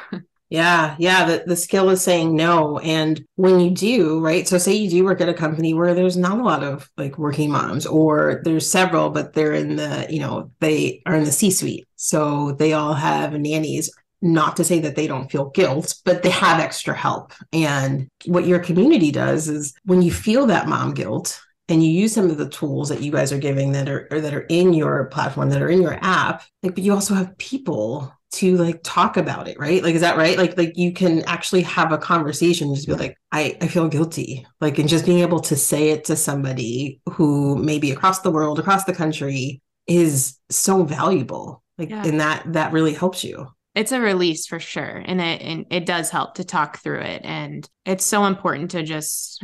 B: Yeah. The skill is saying no. And when you do, right? So say you do work at a company where there's not a lot of like working moms, or there's several, but they're in the, they are in the C-suite. So they all have nannies. Not to say that they don't feel guilt, but they have extra help. And what your community does is when you feel that mom guilt and you use some of the tools that you guys are giving that are in your platform, that are in your app, like, but you also have people to like talk about it, right? Like, is that right? Like you can actually have a conversation, just be like, I feel guilty. Like, and just being able to say it to somebody who maybe across the world, across the country is so valuable. Like, and that really helps you.
A: it's a release for sure. And it does help to talk through it. And it's so important to just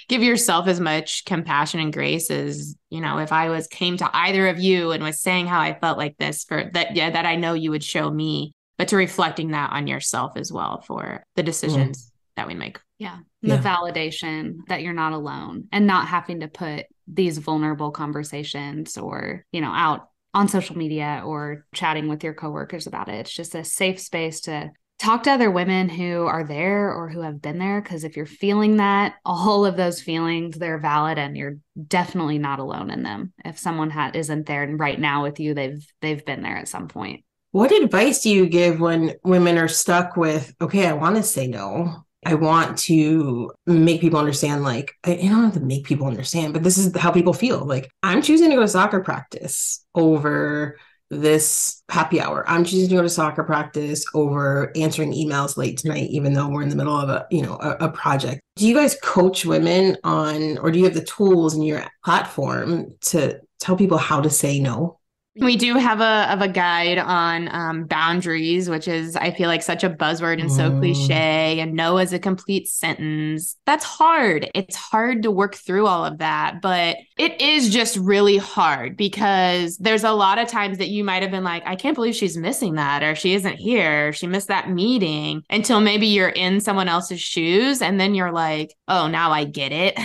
A: give yourself as much compassion and grace as, if I came to either of you and was saying how I felt like this for that, that I know you would show me, but to reflecting that on yourself as well for the decisions that we make.
C: Yeah. The validation that you're not alone and not having to put these vulnerable conversations or, out on social media or chatting with your coworkers about it. It's just a safe space to talk to other women who are there or who have been there. Because if you're feeling that, all of those feelings, they're valid and you're definitely not alone in them. If someone isn't there right now with you, they've been there at some point.
B: What advice do you give when women are stuck with, okay, I want to say no. I want to make people understand, I don't have to make people understand, but this is how people feel. I'm choosing to go to soccer practice over this happy hour. I'm choosing to go to soccer practice over answering emails late tonight, even though we're in the middle of a project. Do you guys coach women on, or do you have the tools in your platform to tell people how to say no?
A: We do have a guide on boundaries, which is, I feel like, such a buzzword and so cliche, and no as a complete sentence. That's hard. It's hard to work through all of that, but it is just really hard because there's a lot of times that you might have been like, I can't believe she's missing that, or she isn't here, or she missed that meeting, until maybe you're in someone else's shoes. And then you're like, oh, now I get it.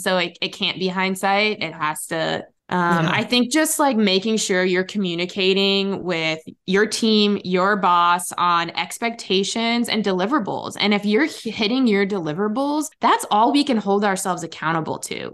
A: So it can't be hindsight. It has to. I think just making sure you're communicating with your team, your boss on expectations and deliverables. And if you're hitting your deliverables, that's all we can hold ourselves accountable to.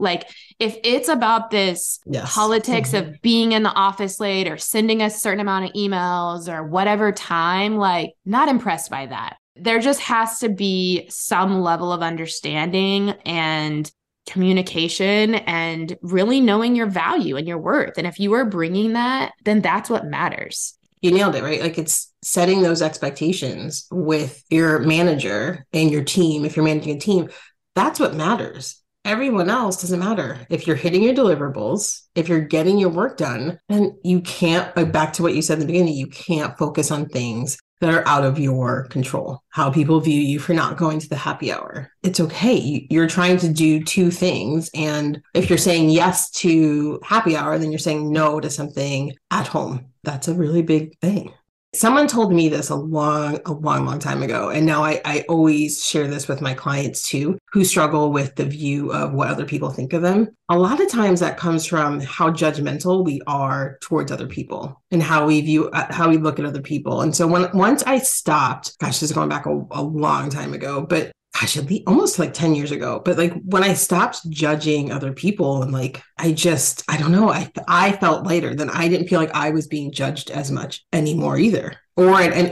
A: If it's about this politics of being in the office late or sending a certain amount of emails or whatever time, not impressed by that. There just has to be some level of understanding and communication and really knowing your value and your worth. And if you are bringing that, then that's what matters.
B: You nailed it, right? It's setting those expectations with your manager and your team. If you're managing a team, that's what matters. Everyone else doesn't matter. If you're hitting your deliverables, if you're getting your work done, then you can't, back to what you said in the beginning, you can't focus on things that are out of your control. How people view you for not going to the happy hour. It's okay. You're trying to do two things. And if you're saying yes to happy hour, then you're saying no to something at home. That's a really big thing. Someone told me this a long time ago. And now I always share this with my clients too, who struggle with the view of what other people think of them. A lot of times that comes from how judgmental we are towards other people and how we look at other people. And so once I stopped, gosh, this is going back a long time ago, but gosh, almost 10 years ago. But when I stopped judging other people and I don't know, I felt lighter. Then I didn't feel like I was being judged as much anymore either. I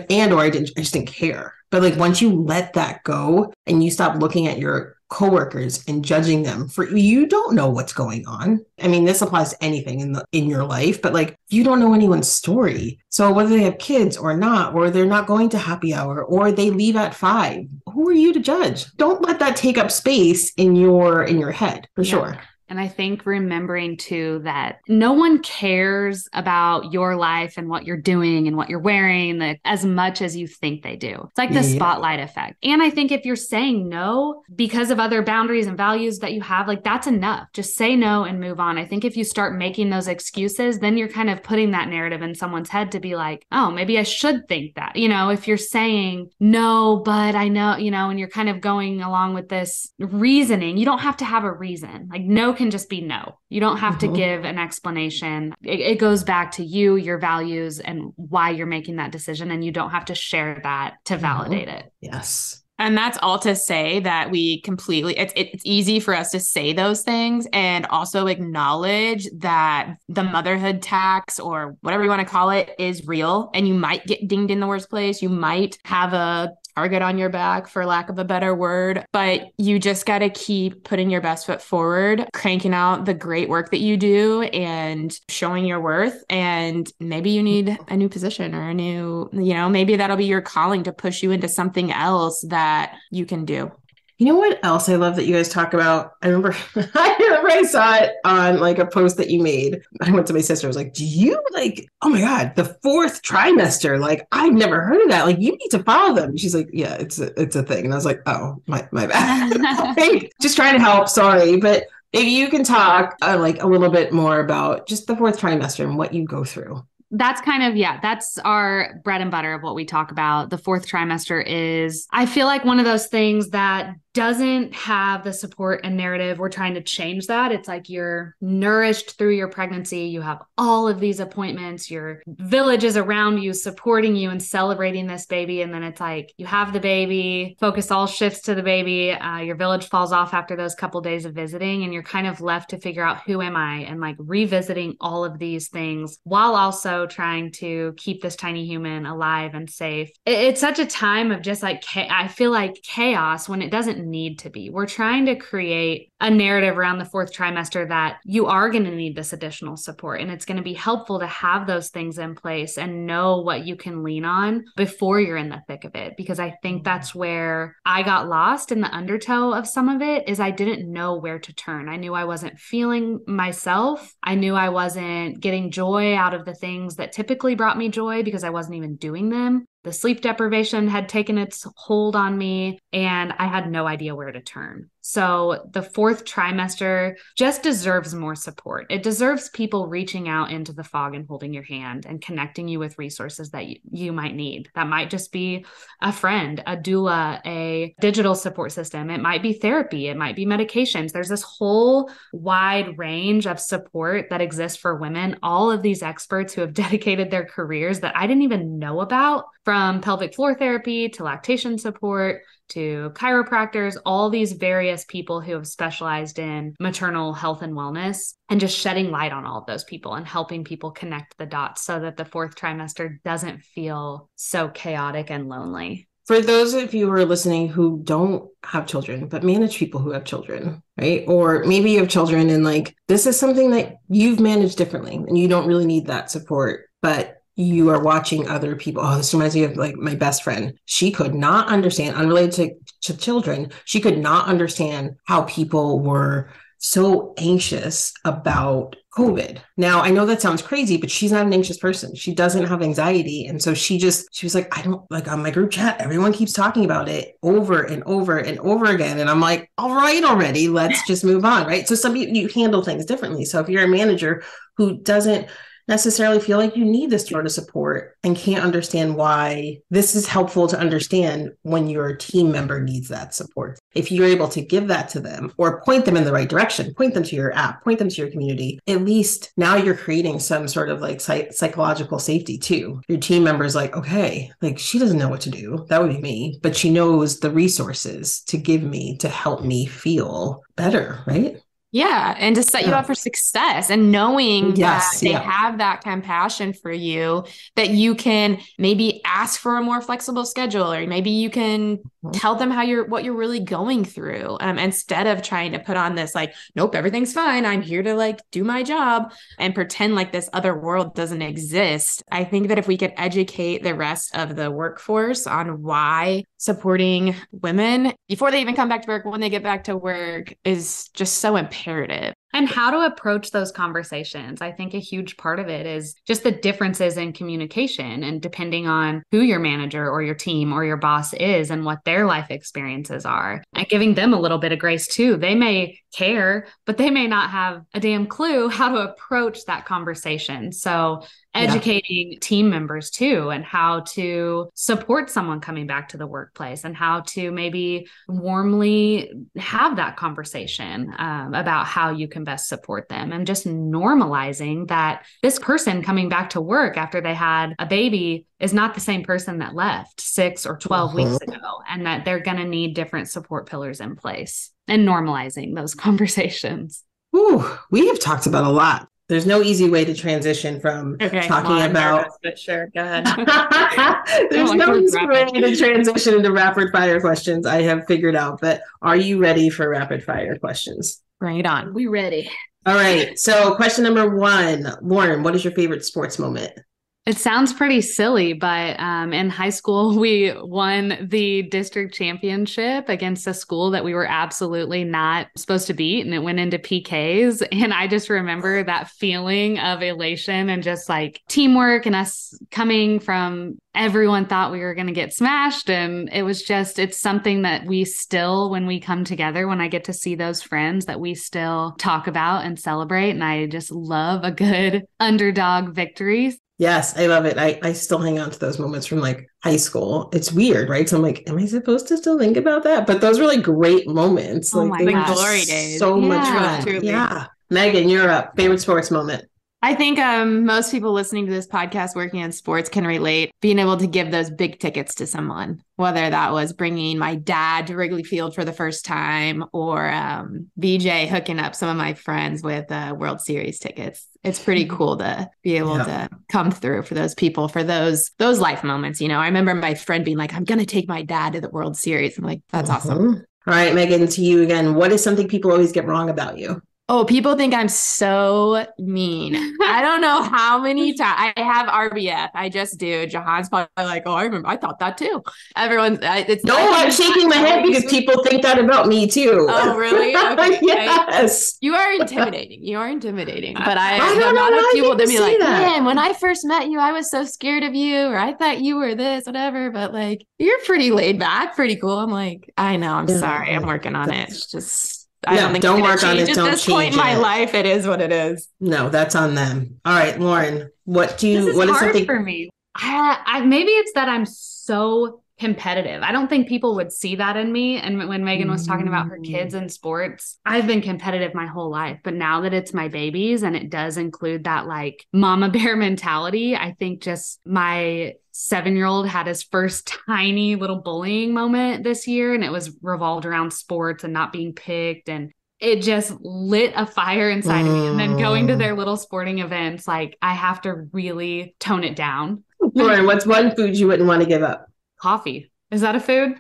B: just didn't care. But once you let that go and you stop looking at your coworkers and judging them for, you don't know what's going on. I mean, this applies to anything in your life, but you don't know anyone's story. So whether they have kids or not, or they're not going to happy hour, or they leave at 5, who are you to judge? Don't let that take up space in your head, for sure.
C: And I think remembering too that no one cares about your life and what you're doing and what you're wearing as much as you think they do. It's like the spotlight effect. And I think if you're saying no because of other boundaries and values that you have, that's enough. Just say no and move on. I think if you start making those excuses, then you're kind of putting that narrative in someone's head to be like, oh, maybe I should think that. If you're saying no, but I know, and you're kind of going along with this reasoning, you don't have to have a reason. No can just be no. You don't have to give an explanation. It goes back to you, your values, and why you're making that decision. And you don't have to share that to validate it.
B: Yes.
A: And that's all to say that we completely, it's easy for us to say those things and also acknowledge that the motherhood tax or whatever you want to call it is real. And you might get dinged in the worst place. You might have a target on your back, for lack of a better word, but you just got to keep putting your best foot forward, cranking out the great work that you do and showing your worth. And maybe you need a new position or a new, maybe that'll be your calling to push you into something else that you can do.
B: You know what else I love that you guys talk about? I remember I saw it on like a post that you made. I went to my sister. I was like, do you like, oh my God, the fourth trimester? Like, I've never heard of that. Like, you need to follow them. She's like, yeah, it's a thing. And I was like, oh, my bad. Just trying to help. Sorry. But if you can talk like a little bit more about just the fourth trimester and what you go through.
C: That's kind of, that's our bread and butter of what we talk about. The fourth trimester is, I feel like one of those things that doesn't have the support and narrative. We're trying to change that. It's like you're nourished through your pregnancy. You have all of these appointments. Your village is around you, supporting you and celebrating this baby. And then it's like you have the baby, focus all shifts to the baby. Your village falls off after those couple days of visiting, and you're kind of left to figure out, who am I? And like revisiting all of these things while also trying to keep this tiny human alive and safe. It's such a time of just like, I feel like chaos when it doesn't need to be. We're trying to create a narrative around the fourth trimester that you are going to need this additional support. And it's going to be helpful to have those things in place and know what you can lean on before you're in the thick of it. Because I think that's where I got lost in the undertow of some of it, is I didn't know where to turn. I knew I wasn't feeling myself. I knew I wasn't getting joy out of the things that typically brought me joy because I wasn't even doing them. The sleep deprivation had taken its hold on me, and I had no idea where to turn. So the fourth trimester just deserves more support. It deserves people reaching out into the fog and holding your hand and connecting you with resources that you might need. That might just be a friend, a doula, a digital support system. It might be therapy. It might be medications. There's this whole wide range of support that exists for women. All of these experts who have dedicated their careers that I didn't even know about, from pelvic floor therapy to lactation support to chiropractors, all these various people who have specialized in maternal health and wellness, and just shedding light on all of those people and helping people connect the dots so that the fourth trimester doesn't feel so chaotic and lonely.
B: For those of you who are listening who don't have children, but manage people who have children, right? Or maybe you have children and like, this is something that you've managed differently and you don't really need that support, but you are watching other people. Oh, this reminds me of like my best friend. She could not understand, unrelated to children, she could not understand how people were so anxious about COVID. Now, I know that sounds crazy, but she's not an anxious person. She doesn't have anxiety. And so she was like, I don't like, on my group chat, everyone keeps talking about it over and over and over again. And I'm like, all right, already, let's just move on. Right. So some people, you handle things differently. So if you're a manager who doesn't necessarily feel like you need this sort of support and can't understand why, this is helpful to understand when your team member needs that support. If you're able to give that to them or point them in the right direction, point them to your app, point them to your community, at least now you're creating some sort of like psychological safety too. Your team member is like, okay, like she doesn't know what to do. That would be me, but she knows the resources to give me to help me feel better, right?
A: Yeah. And to set you up for success, and knowing that they have that compassion for you, that you can maybe ask for a more flexible schedule, or maybe you can tell them what you're really going through, instead of trying to put on this like, nope, everything's fine, I'm here to like do my job, and pretend like this other world doesn't exist. I think that if we could educate the rest of the workforce on why supporting women before they even come back to work, when they get back to work, is just so imperative.
C: And how to approach those conversations. I think a huge part of it is just the differences in communication, and depending on who your manager or your team or your boss is and what their life experiences are, and giving them a little bit of grace too. They may care, but they may not have a damn clue how to approach that conversation. So educating team members too, and how to support someone coming back to the workplace, and how to maybe warmly have that conversation about how you can best support them, and just normalizing that this person coming back to work after they had a baby is not the same person that left 6 or 12 weeks ago, and that they're going to need different support pillars in place, and normalizing those conversations.
B: Ooh, we have talked about a lot. There's no easy way to transition from talking about.
A: Nervous, but sure, go ahead.
B: There's no easy way to transition into rapid fire questions, I have figured out. But are you ready for rapid fire questions?
A: Bring it on.
C: We ready.
B: All right. So question number 1, Lauren, what is your favorite sports moment?
C: It sounds pretty silly, but in high school, we won the district championship against a school that we were absolutely not supposed to beat. And it went into PKs. And I just remember that feeling of elation and just like teamwork and us coming from everyone thought we were going to get smashed. And it was just, it's something that we still, when we come together, when I get to see those friends, that we still talk about and celebrate. And I just love a good underdog victory.
B: Yes, I love it. I still hang on to those moments from like high school. It's weird, right? So I'm like, am I supposed to still think about that? But those were like great moments.
C: Oh
B: like
C: my
B: they
C: gosh.
B: were
A: Glory days.
B: so much
A: Yeah,
B: fun.
A: truly.
B: Yeah. Megan, you're up. Favorite sports moment.
A: I think most people listening to this podcast working in sports can relate, being able to give those big tickets to someone, whether that was bringing my dad to Wrigley Field for the first time or BJ hooking up some of my friends with World Series tickets. It's pretty cool to be able to come through for those people, for those life moments. You know, I remember my friend being like, I'm going to take my dad to the World Series. I'm like, that's awesome.
B: All right, Megan, to you again. What is something people always get wrong about you?
A: Oh, people think I'm so mean. I don't know how many times I have RBF. I just do. Jahaan's probably like, oh, I remember. I thought that too. Everyone's.
B: I'm shaking my head because people think that about me too.
A: Oh, really? Okay.
B: Yes.
A: You are intimidating. You are intimidating. But
B: I
A: the
B: don't know
A: amount of
B: why
A: people that
B: people
A: be
B: say
A: like,
B: that.
A: man, when I first met you, I was so scared of you, or I thought you were this, whatever. But like, you're pretty laid back, pretty cool. I'm like, I know. I'm sorry. I'm working on it. It's just. I don't think
B: don't work on it. Don't
A: at this
B: change
A: point in my
B: it.
A: life, it is what it is.
B: No, that's on them. All right, Lauren, what is
C: hard
B: something
C: for me? Maybe it's that I'm so competitive. I don't think people would see that in me. And when Megan was talking about her kids and sports, I've been competitive my whole life. But now that it's my babies and it does include that like mama bear mentality, I think just my 7-year-old had his first tiny little bullying moment this year, and it was revolved around sports and not being picked. And it just lit a fire inside of me. And then going to their little sporting events, like I have to really tone it down.
B: Lauren, what's one food you wouldn't want to give up?
C: Coffee. Is that a food?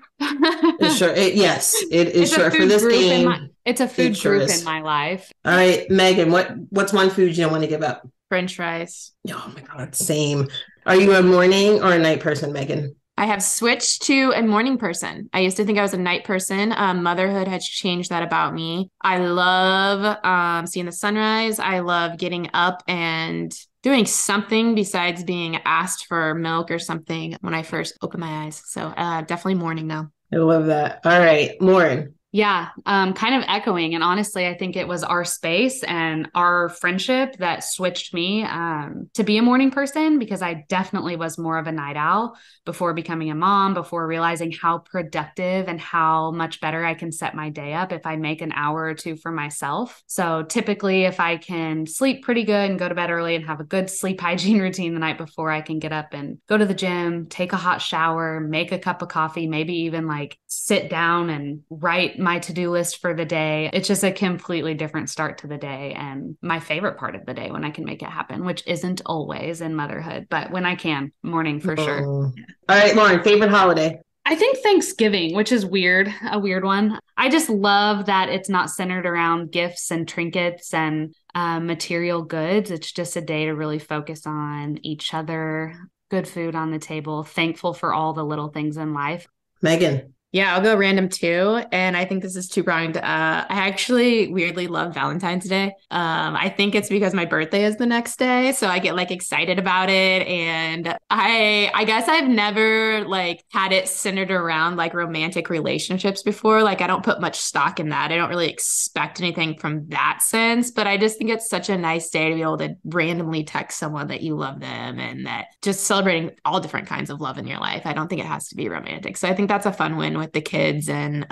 B: Sure. Yes, it is short for this game.
C: It's a food group in my life.
B: All right, Megan, what's one food you don't want to give up?
A: French fries.
B: Oh my God, same. Are you a morning or a night person, Megan?
A: I have switched to a morning person. I used to think I was a night person. Motherhood has changed that about me. I love seeing the sunrise. I love getting up and doing something besides being asked for milk or something when I first open my eyes. So definitely morning now.
B: I love that. All right, Lauren.
C: Yeah, kind of echoing. And honestly, I think it was our space and our friendship that switched me to be a morning person, because I definitely was more of a night owl before becoming a mom, before realizing how productive and how much better I can set my day up if I make an hour or two for myself. So typically, if I can sleep pretty good and go to bed early and have a good sleep hygiene routine the night before, I can get up and go to the gym, take a hot shower, make a cup of coffee, maybe even like sit down and write my to-do list for the day. It's just a completely different start to the day, and my favorite part of the day when I can make it happen, which isn't always in motherhood, but when I can, morning for sure.
B: All right, Lauren, favorite holiday?
C: I think Thanksgiving, which is weird, a weird one. I just love that it's not centered around gifts and trinkets and material goods. It's just a day to really focus on each other, good food on the table, thankful for all the little things in life.
B: Megan.
A: Yeah, I'll go random too. And I think this is two-pronged. I actually weirdly love Valentine's Day. I think it's because my birthday is the next day. So I get like excited about it. And I guess I've never like had it centered around like romantic relationships before. Like I don't put much stock in that. I don't really expect anything from that sense. But I just think it's such a nice day to be able to randomly text someone that you love them, and that just celebrating all different kinds of love in your life. I don't think it has to be romantic. So I think that's a fun win with the kids and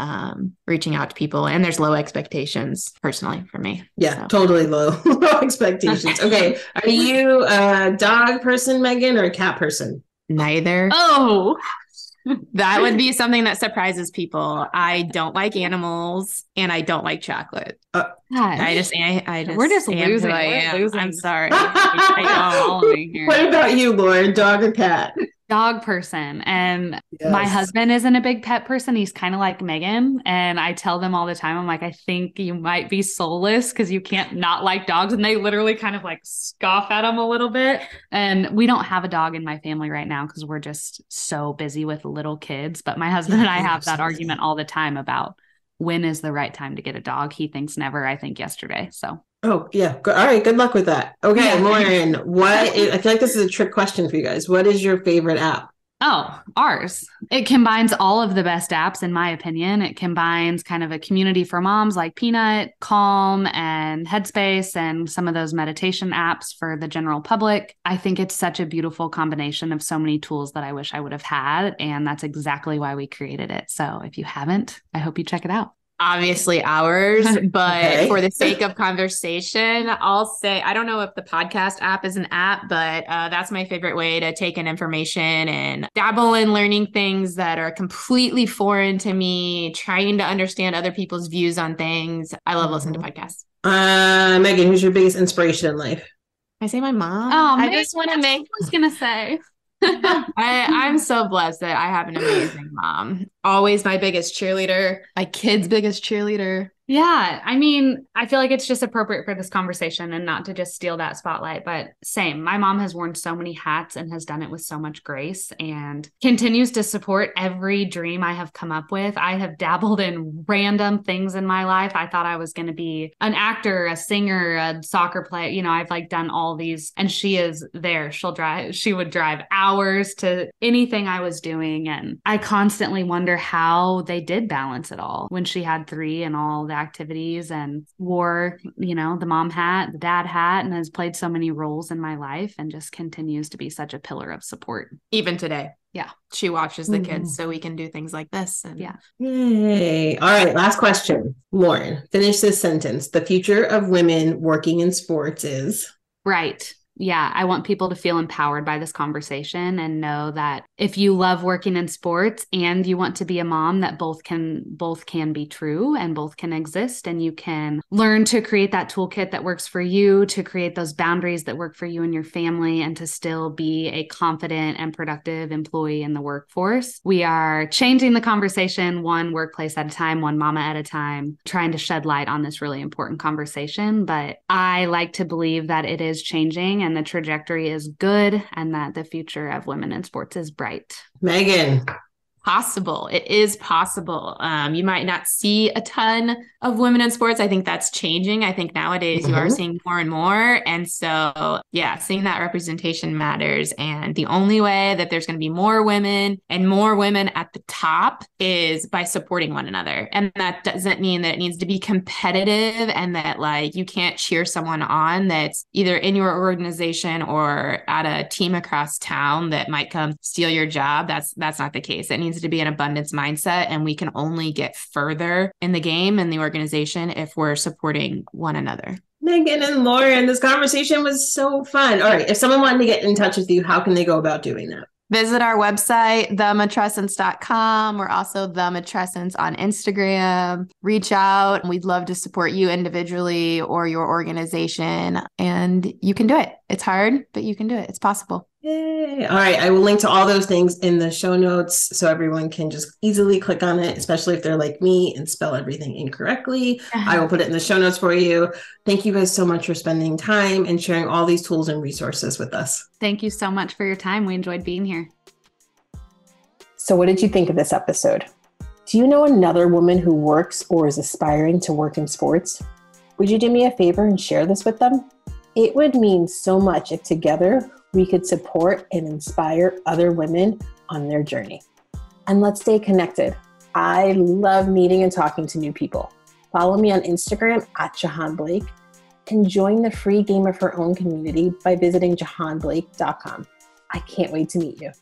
A: reaching out to people. And there's low expectations personally for me.
B: Yeah, totally low expectations. Okay. Are you a dog person, Megan, or a cat person?
A: Neither.
C: Oh,
A: that would be something that surprises people. I don't like animals and I don't like chocolate. I just
C: we're just losing.
A: I'm sorry. I
B: What about you, Lauren? Dog or cat?
C: Dog person. And
B: Yes.
C: my husband isn't a big pet person. He's kind of like Megan. And I tell them all the time, I'm like, I think you might be soulless because you can't not like dogs. And they literally kind of like scoff at them a little bit. And we don't have a dog in my family right now because we're just so busy with little kids. But my husband and I have that argument all the time about when is the right time to get a dog. He thinks never. I think yesterday. So.
B: Oh, yeah. All right. Good luck with that. Okay, Lauren, I feel like this is a trick question for you guys. What is your favorite app?
C: Oh, ours. It combines all of the best apps, in my opinion. It combines kind of a community for moms like Peanut, Calm, and Headspace, and some of those meditation apps for the general public. I think it's such a beautiful combination of so many tools that I wish I would have had. And that's exactly why we created it. So if you haven't, I hope you check it out.
A: Obviously ours, but for the sake of conversation, I'll say, I don't know if the podcast app is an app, but that's my favorite way to take in information and dabble in learning things that are completely foreign to me, trying to understand other people's views on things. I love listening to podcasts.
B: Megan, who's your biggest inspiration in life?
A: I say my mom.
C: Oh,
A: I just want to make.
C: I was going to say.
A: I'm so blessed that I have an amazing mom. Always my biggest cheerleader, my kid's biggest cheerleader.
C: Yeah. I mean, I feel like it's just appropriate for this conversation and not to just steal that spotlight, but same. My mom has worn so many hats and has done it with so much grace and continues to support every dream I have come up with. I have dabbled in random things in my life. I thought I was going to be an actor, a singer, a soccer player. You know, I've like done all these, and she is there. She would drive hours to anything I was doing. And I constantly wonder how they did balance it all when she had 3 and all the activities and wore, you know, the mom hat, the dad hat, and has played so many roles in my life and just continues to be such a pillar of support.
A: Even today.
C: Yeah.
A: She watches the kids so we can do things like this. And
C: yeah.
B: Yay. All right. Last question. Lauren, finish this sentence. The future of women working in sports is...
C: Right. Yeah, I want people to feel empowered by this conversation and know that if you love working in sports and you want to be a mom, that both can be true and both can exist, and you can learn to create that toolkit that works for you, to create those boundaries that work for you and your family, and to still be a confident and productive employee in the workforce. We are changing the conversation one workplace at a time, one mama at a time, trying to shed light on this really important conversation. But I like to believe that it is changing and the trajectory is good and that the future of women in sports is bright.
B: Megan.
A: Possible. It is possible. You might not see a ton of women in sports. I think that's changing. I think nowadays you are seeing more and more. And so, yeah, seeing that representation matters. And the only way that there's going to be more women and more women at the top is by supporting one another. And that doesn't mean that it needs to be competitive and that like you can't cheer someone on that's either in your organization or at a team across town that might come steal your job. That's not the case. It needs to be an abundance mindset, and we can only get further in the game and the organization if we're supporting one another.
B: Megan and Lauren, this conversation was so fun. All right, if someone wanted to get in touch with you, how can they go about doing that?
A: Visit our website, thematrescence.com. We're also The Matrescence on Instagram. Reach out. We'd love to support you individually or your organization. And you can do it. It's hard, but you can do it. It's possible.
B: Yay. All right. I will link to all those things in the show notes so everyone can just easily click on it, especially if they're like me and spell everything incorrectly. I will put it in the show notes for you. Thank you guys so much for spending time and sharing all these tools and resources with us.
C: Thank you so much for your time. We enjoyed being here.
B: So what did you think of this episode? Do you know another woman who works or is aspiring to work in sports? Would you do me a favor and share this with them? It would mean so much if together we could support and inspire other women on their journey. And let's stay connected. I love meeting and talking to new people. Follow me on Instagram at Jahaan Blake and join the free Game of Her Own community by visiting jahaanblake.com. I can't wait to meet you.